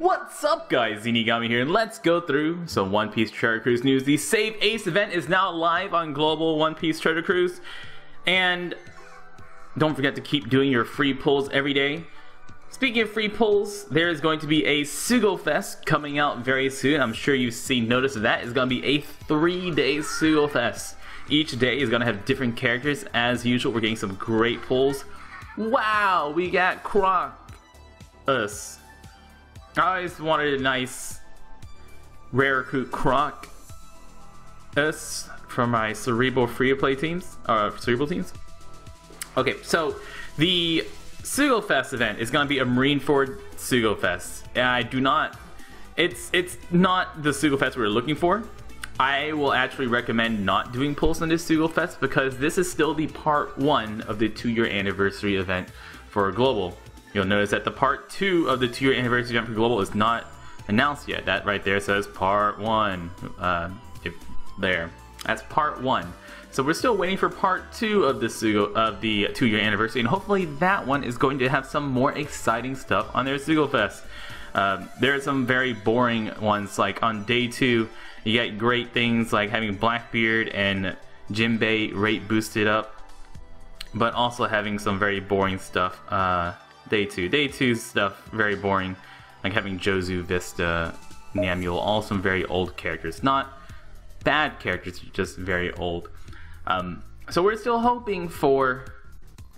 What's up guys, Zinigami here, and let's go through some One Piece Treasure Cruise news. The Save Ace event is now live on Global One Piece Treasure Cruise, and don't forget to keep doing your free pulls every day. Speaking of free pulls, there is going to be a Sugo Fest coming out very soon. I'm sure you've seen notice of that. It's going to be a 3-day Sugo Fest. Each day is going to have different characters. As usual, we're getting some great pulls. Wow, we got Croc. Us. I always wanted a nice rare recruit Croc. Us from my Cerebral free-to-play teams. Cerebral teams. Okay, so the Sugo Fest event is going to be a Marineford Sugo Fest. And I do not... It's not the Sugo Fest we're looking for. I will actually recommend not doing pulls on this Sugo Fest because this is still the part 1 of the 2-year anniversary event for Global. You'll notice that the part 2 of the 2-year anniversary event for Global is not announced yet. That right there says part 1. There. That's part 1. So we're still waiting for part 2 of the 2-year anniversary, and hopefully that one is going to have some more exciting stuff on their Sugo Fest. There are some very boring ones, like on day 2, you get great things like having Blackbeard and Jinbei rate boosted up, but also having some very boring stuff. Day 2 stuff, very boring, like having Jozu, Vista, Namuel, all some very old characters. Not bad characters, just very old. So we're still hoping for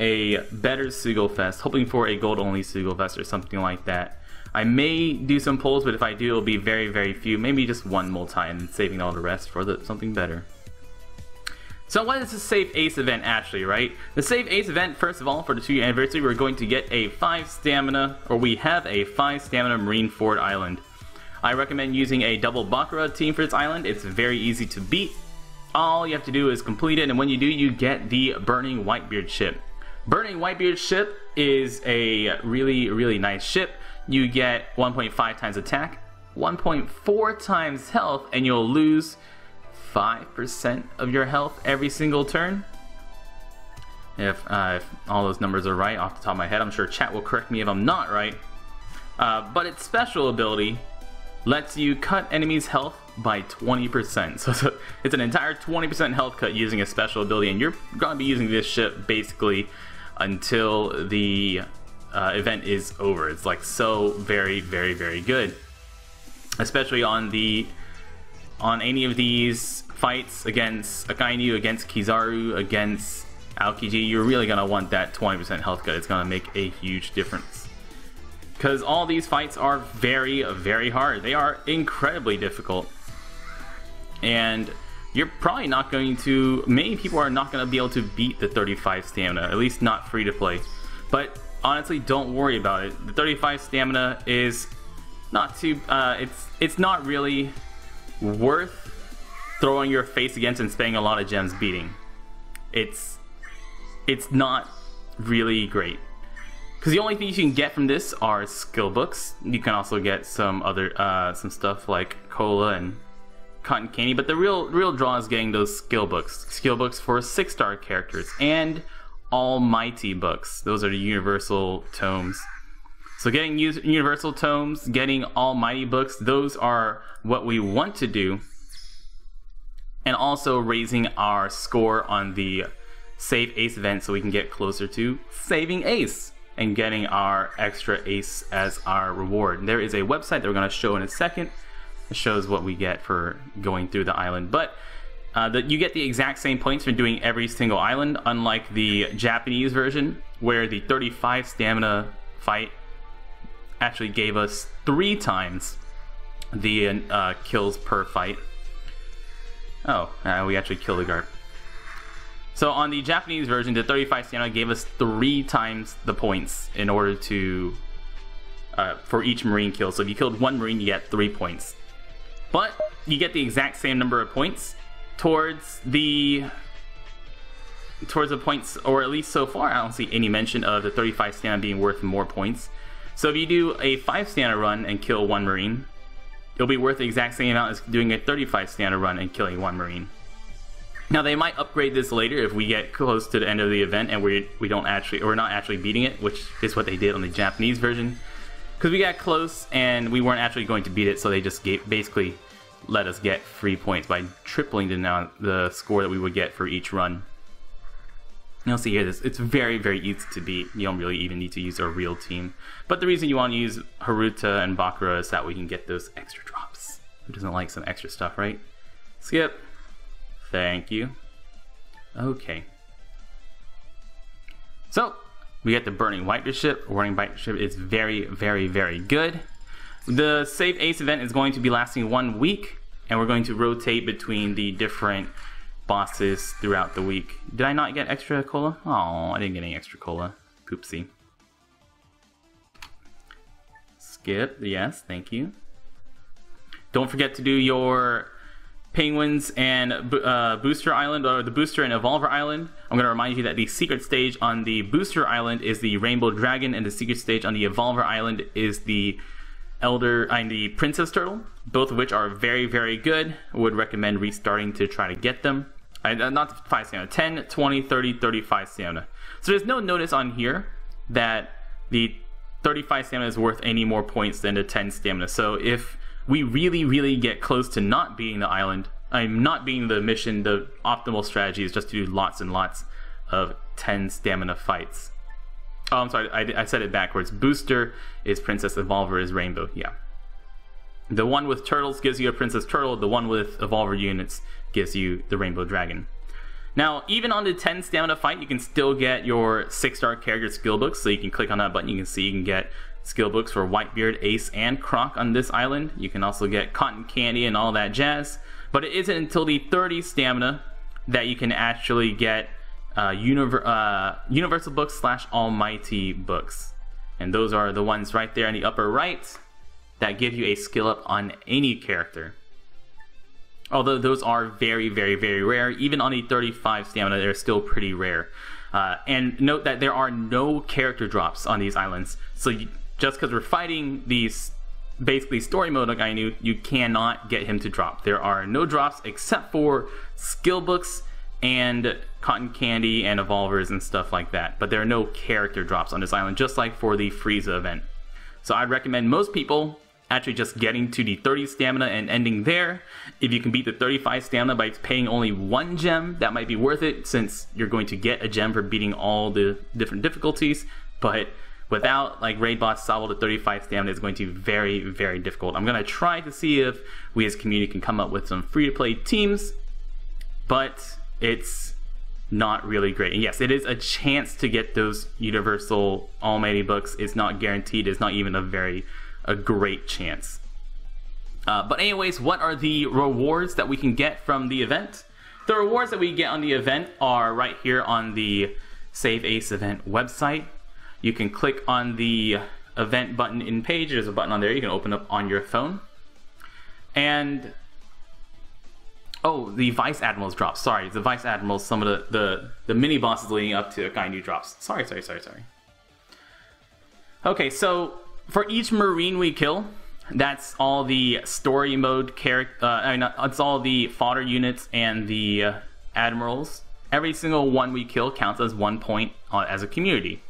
a better Sugo Fest, hoping for a gold only Sugo Fest or something like that. I may do some pulls, but if I do, it'll be very, very few. Maybe just one multi and saving all the rest for something better. So what is the Save Ace event actually, right? The Save Ace event, first of all, for the 2-year anniversary, we're going to get a 5 stamina, or we have a 5 stamina Marineford island. I recommend using a double Bakura team for this island. It's very easy to beat. All you have to do is complete it, and when you do, you get the Burning Whitebeard ship. Burning Whitebeard ship is a really, really nice ship. You get 1.5 times attack, 1.4 times health, and you'll lose 5% of your health every single turn. If all those numbers are right off the top of my head, I'm sure chat will correct me if I'm not right. But its special ability lets you cut enemies' health by 20%. So it's an entire 20% health cut using a special ability, and you're going to be using this ship basically until the event is over. It's like so very, very, very good, especially on any of these fights against Akainu, against Kizaru, against Aokiji. You're really gonna want that 20% health cut. It's gonna make a huge difference because all these fights are very, very hard. They are incredibly difficult, and you're probably not going to. Many people are not going to be able to beat the 35 stamina, at least not free to play. But honestly, don't worry about it. The 35 stamina is not too. It's not really worth throwing your face against and spending a lot of gems beating. It's not really great because the only things you can get from this are skill books. You can also get some other some stuff like cola and cotton candy, but the real draw is getting those skill books for 6-star characters and Almighty books. Those are the universal tomes. So getting universal tomes, getting Almighty books, those are what we want to do. And also raising our score on the Save Ace event so we can get closer to saving Ace and getting our extra Ace as our reward. And there is a website that we're going to show in a second. It shows what we get for going through the island. But you get the exact same points for doing every single island, unlike the Japanese version, where the 35 stamina fight actually gave us 3 times the kills per fight. Oh, we actually killed a guard. So on the Japanese version, the 35 stamina gave us 3 times the points in order to for each marine kill. So if you killed 1 marine, you get 3 points. But you get the exact same number of points towards the points, or at least so far, I don't see any mention of the 35 stamina being worth more points. So if you do a 5 stamina run and kill 1 marine, it'll be worth the exact same amount as doing a 35 stamina run and killing 1 marine. Now they might upgrade this later if we get close to the end of the event and we're not actually beating it, which is what they did on the Japanese version. Because we got close and we weren't actually going to beat it, so they just basically let us get free points by tripling the score that we would get for each run. You'll see here, it's very, very easy to beat. You don't really even need to use a real team. But the reason you want to use Haruta and Bakura is that we can get those extra drops. Who doesn't like some extra stuff, right? Skip. Thank you. Okay. So, we get the Burning White Bishop. Burning White Bishop is very, very, very good. The Save Ace event is going to be lasting 1 week, and we're going to rotate between the different bosses throughout the week. Did I not get extra cola? Oh, I didn't get any extra cola. Poopsie. Skip, yes, thank you. Don't forget to do your Penguins and Booster Island, or the Booster and Evolver Island. I'm going to remind you that the secret stage on the Booster Island is the Rainbow Dragon, and the secret stage on the Evolver Island is the the Princess Turtle, both of which are very, very good. I would recommend restarting to try to get them. Not 5 stamina, 10, 20, 30, 35 stamina. So there's no notice on here that the 35 stamina is worth any more points than the 10 stamina. So if we really, really get close to not beating the island, not beating the mission, the optimal strategy is just to do lots and lots of 10 stamina fights. Oh, I'm sorry, I said it backwards. Booster is Princess, Evolver is Rainbow, yeah. The one with turtles gives you a Princess Turtle, the one with Evolver units gives you the Rainbow Dragon. Now, even on the 10 stamina fight, you can still get your 6-star character skill books, so you can click on that button, you can see you can get skill books for Whitebeard, Ace, and Croc on this island. You can also get Cotton Candy and all that jazz, but it isn't until the 30 stamina that you can actually get Universal Books / Almighty Books. And those are the ones right there in the upper right that give you a skill up on any character. Although those are very, very, very rare. Even on the 35 stamina, they're still pretty rare. And note that there are no character drops on these islands. So just because we're fighting these basically story mode Akainu, you cannot get him to drop. There are no drops except for skill books and Cotton Candy and Evolvers and stuff like that. But there are no character drops on this island, just like for the Frieza event. So I'd recommend most people actually just getting to the 30 stamina and ending there. If you can beat the 35 stamina by paying only 1 gem, that might be worth it, since you're going to get a gem for beating all the different difficulties. But without like raid boss Sabo, the 35 stamina is going to be very, very difficult. I'm going to try to see if we as a community can come up with some free-to-play teams, but it's not really great. And yes, it is a chance to get those Universal Almighty books. It's not guaranteed. It's not even a great chance. But anyways, what are the rewards that we can get from the event? The rewards that we get on the event are right here on the Save Ace event website. You can click on the event button in page. There's a button on there you can open up on your phone. And oh, the Vice Admirals drops. Sorry, the Vice Admirals, some of the mini bosses leading up to Akainu drops. Sorry. Okay, so for each Marine we kill, that's all the story mode character. It's all the fodder units and the admirals. Every single one we kill counts as 1 point as a community.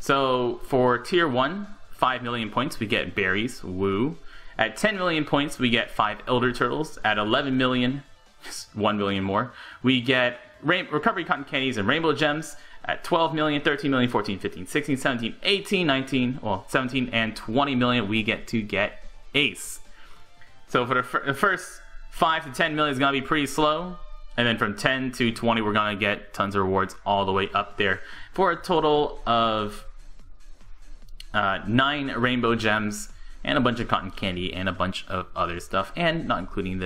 So for tier 1, 5 million points, we get berries. Woo. At 10 million points, we get 5 Elder Turtles. At 11 million, 1 million more, we get Recovery Cotton Candies and Rainbow Gems. At 12 million, 13 million, 14, 15, 16, 17, 18, 19, well, 17 and 20 million, we get to get Ace. So for the first 5 to 10 million is going to be pretty slow. And then from 10 to 20, we're going to get tons of rewards all the way up there. For a total of 9 Rainbow Gems and a bunch of Cotton Candy and a bunch of other stuff. And not including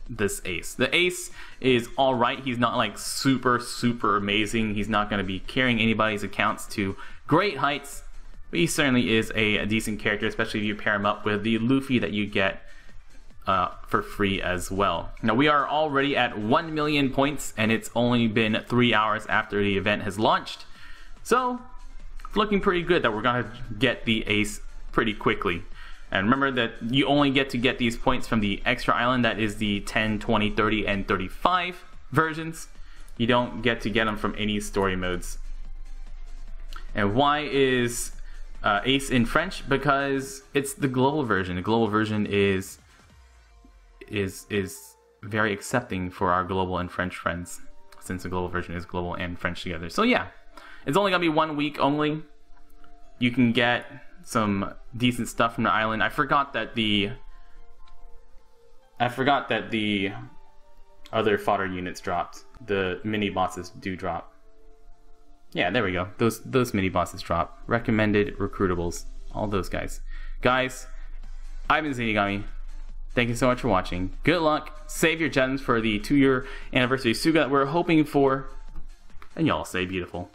this Ace. The Ace is alright. He's not like super amazing. He's not going to be carrying anybody's accounts to great heights, but he certainly is a decent character, especially if you pair him up with the Luffy that you get for free as well. Now we are already at 1 million points, and it's only been 3 hours after the event has launched, so it's looking pretty good that we're going to get the Ace pretty quickly. And remember that you only get to get these points from the extra island, that is the 10, 20, 30, and 35 versions. You don't get to get them from any story modes. And why is ace in French because it's the global version. The global version is very accepting for our global and French friends, since the global version is global and French together. So yeah, it's only gonna be 1 week only. You can get some decent stuff from the island. I forgot that the other fodder units dropped. The mini bosses do drop. Yeah, there we go. Those mini bosses drop. Recommended recruitables. All those guys. Guys, I've been Zenigami. Thank you so much for watching. Good luck. Save your gems for the 2-year anniversary Suga that we're hoping for. And y'all stay beautiful.